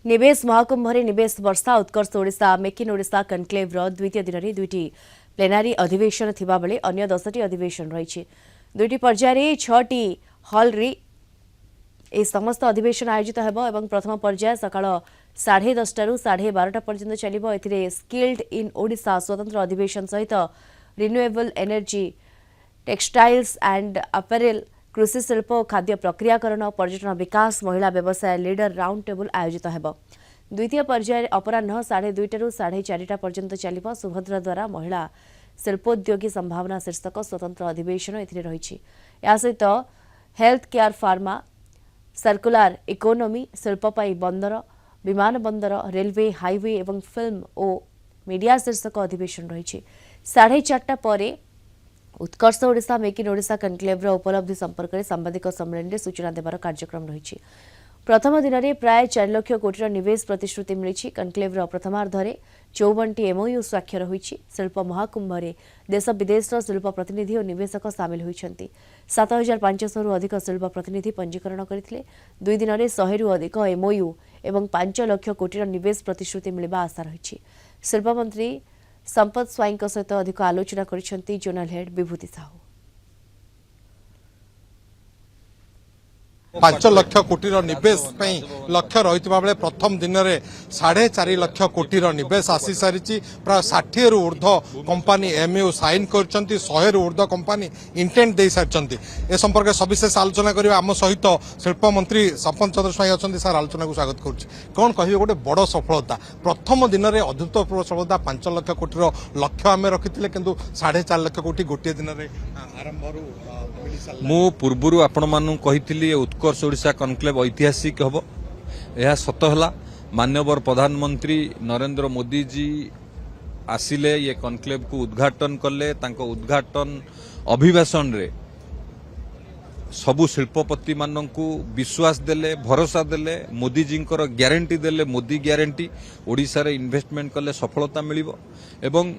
निवेश महाकुंभरे निवेश वर्षा Utkarsh Odisha make in Odisha conclave द्वितीय दिन में दुईटी प्लेनारी अधिवेशन थिबा बेले अन्य 10टी अधिवेशन रही दुईटी पर्यायर 6टी हल रे ए समस्त अधिवेशन आयोजित हेबो एवं प्रथम पर्याय सकाळ 10:30 रु 12:30 पर्यंत चलिबो। एथिरे स्किल्ड इन ओडिशा स्वतंत्र अधिवेशन सहित रिन्यूएबल एनर्जी टेक्सटाइल्स एंड अपैरेल कृषि शिल्प और खाद्य प्रक्रियाकरण पर्यटन विकास महिला व्यवसाय लीडर राउंड टेबल आयोजित हेबो। द्वितीय पर्याय अपराह्न 2:30 रु 4:30 पर्यंत चलिबो। सुभद्रा द्वारा महिला शिल्पोद्योगी संभावना शीर्षक स्वतंत्र अधिवेशन एथिरे रहिछि। या सहित health care pharma circular economy शिल्पपाई बंदर विमान बंदर रेलवे हाईवे एवं फिल्म और मीडिया शीर्षक अधिवेशन रही 4:30 पर Utkarsh Odisha make in Odisha conclave उपलब्धि संपर्क में सांबादिक सम्मेलन में सूचना देवार कार्यक्रम रही। प्रथम दिन में प्राय 4 लाख कोटी निवेश प्रतिश्रुति मिली। Conclave प्रथमार्धे 54टी MOU स्वाक्षर होईछि। शिल्प महाकुंभ में देश विदेश शिल्प प्रतिनिधि और निवेशक सामिल होइछन्ति। 7500 रु अधिक शिल्प प्रतिनिधि पंजीकरण करथिले। 2 दिन में 100 रु अधिक एमओयू एवं 5 लाख कोटी निवेश प्रतिश्रुति मिलवा आशा रही। शिल्प मंत्री संपत स्वाई सहित अधिक आलोचना करिसेंति जोनल हेड विभूति साहू। 5 लाख कोटी निवेश लक्ष्य रही बेले प्रथम दिन में 4.5 लाख कोटी निवेश आसी सारी प्राय 60 रु ऊर्ध कंपानी एमयू साइन कर 100 रु ऊर्ध कंपानी इंटेंट दे सारी। ए संपर्क सविशेष आलोचना करबा आम सहित शिल्प मंत्री संपत चंद्र स्वाई अच्छा सर आलोचना को स्वागत करुच्ची। कौन कहे गोटे बड़ सफलता प्रथम दिन में अद्भुतपूर्व सफलता 5 लाख कोटी लक्ष्य आम रखी किंतु 4.5 लाख कोटी गोटे दिन में आरंभ मु पूर्वरु आपण मानु कहितली उत्कर्ष ओडिशा कनक्लेव ऐतिहासिक हबो। यह सत हला माननीय प्रधानमंत्री नरेंद्र मोदी जी आसिले ये कनक्लेव को उद्घाटन कले। तांको उद्घाटन अभिभाषण रे सबु शिल्पपति माननकु विश्वास देले भरोसा देले मोदी जी को ग्यारंटी देले मोदी ग्यारंटी ओडिशा रे इन्वेस्टमेंट कले सफलता मिलिबो एवं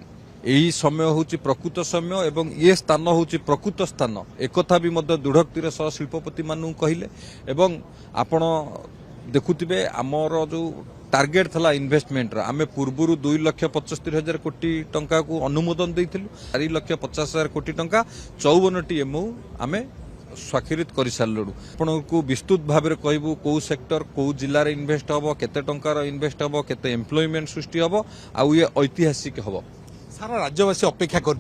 यही समय होची प्रकृत समय एवं ये स्थान होची प्रकृत स्थान एकथा भी मध्य दृढ़ोक्तिर सह शिल्पपति मानू कहले। एवं आपण देखुथिबे आमर जो टार्गेट थला इन्वेस्टमेंट आमे पूर्वरु 2,75,000 कोटी टंका को अनुमोदन देइथिलु। 4,50,000 कोटी टंका 54टी एमओ आमे स्वाक्षरित कर सारू। आपण को विस्तृत भाव में कहबू कौ सेक्टर कौ जिले में इन्वेस्ट हम केते टंकार इन्वेस्ट हम केते एम्प्लॉयमेंट सृष्टि हम आउ ये ऐतिहासिक हम। सारा राज्यवासी अपेक्षा कर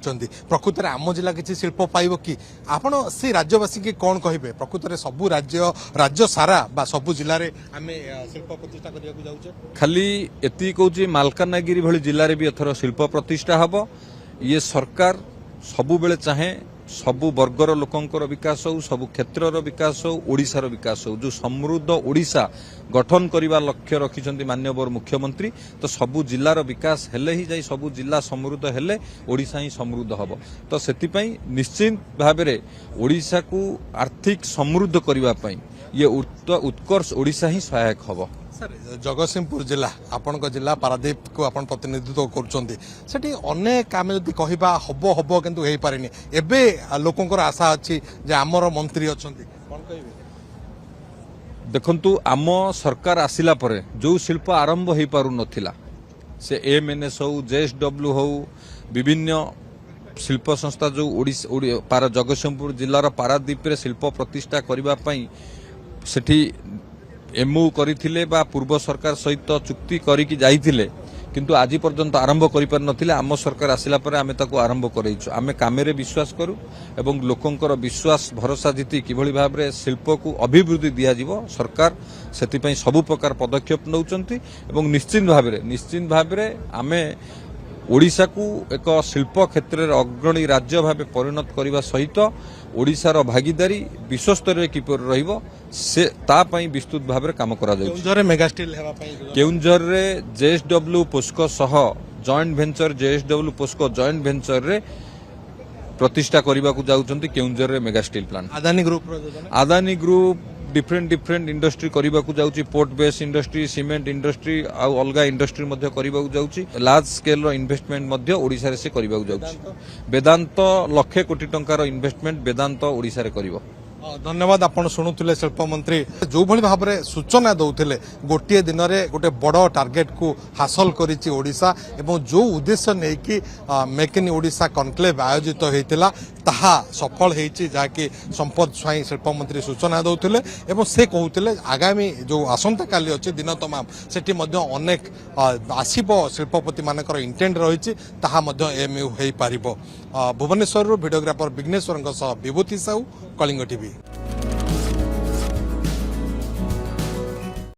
प्रकृत में आम जिला किसी शिल्प पाइब कि आपण से राज्यवासी की कौन कहे प्रकृत में सबू राज्य सारा बा सबू जिले में आम शिल्प प्रतिष्ठा करने जाऊे खाली एति कहूँ मालकानगिरी भली जिले में भी एथर शिल्प प्रतिष्ठा हम। ये सरकार सबु बेले चाहे सबु वर्गर लोकंकर विकास हो सबु क्षेत्रर विकास हो ओडिशार विकास हो जो समृद्ध ओडिशा गठन करने लक्ष्य रखिछन्ति माननीय मुख्यमंत्री। तो सबु जिलार विकास हेले ही जाई सबु जिला समृद्ध हेले ओडिशा ही समृद्ध हबो। तो सेति पई निश्चित भाव में ओडिशा को आर्थिक समृद्ध करबा पई ये उत्कर्ष ओडिशा ही सहायक हबो। सर जगतसिंहपुर जिला आपण जिला पारादीप को आपण प्रतिनिधित्व करुँच अनेक आम जदि कहवा हम हम किंतु हो पारे एबे लोकंकर आशा अच्छी जे आमर मंत्री अच्छा कौन कहे देखंतु आम सरकार आसिला परे जो शिल्प आरंभ हो पारु नथिला से एमएनएस हो जेएसडब्ल्यू हो विभिन्न शिल्प संस्था जो ओडिशा जगतसिंहपुर जिलार पारादीप रे शिल्प प्रतिष्ठा करबा पई सेठी एमओ करथिले बा पूर्व सरकार सहित चुक्ति करिकि जाइथिले किंतु आज पर्यंत आरंभ करि पार नथिले। आम सरकार आसिला परे आमे ताको आरंभ करैछु। आमे कामेरे विश्वास करू एवं लोकंकर विश्वास भरोसा जीति किभଳି भाबरे शिल्प को अभिवृद्धि दिया जिवो सरकार सेति पई सब प्रकार पदक्षेप नउचंती एवं निश्चित भाबरे आमे ओडिशा को एक शिल्प क्षेत्र में अग्रणी राज्य भाव परिणत करने सहित ओडिशार भागीदारी विश्व स्तर किपर रहिबो से तापाई विस्तृत भाव में काम करा जाय। केउंझर रे जेएसडब्ल्यू पोस्को सह joint venture JSW POSCO joint venture रे प्रतिष्ठा करबा को जाउचंती केउंझर रे mega steel plant. Adani group different industry करबा को जाउची port base industry cement industry आ अलगा इंडस्ट्री मध्य करबा को जाउची लार्ज स्केल रो इन्वेस्टमेंट मध्य ओडिसा रे से करबा को जाउची। वेदांत लाख कोटी टंकार इन्वेस्टमेंट वेदांत ओडिसा रे करबो। धन्यवाद आपण शुणुले शिल्पमंत्री जो भली भाव में सूचना दौले गोटे दिन में गोटे बड़ टार्गेट को हासिल करिछि ओडिशा एवं जो उद्देश्य नहीं कि मेक इन ओडिशा कनक्लेव आयोजित होता ताहा सफल होती जहाँकि संपद स्वाई शिल्पमंत्री सूचना दौले एवं से कहते आगामी जो आसंता काली अच्छे दिन तमाम सेठी मध्य अनेक आसीब शिल्पपति मानकर इंटेंट रही ताहा मध्य एमयू हो पारिबो। भुवनेश्वर वीडियोग्राफर विघ्नेश्वर विभूति साहू कलिंग टीवी।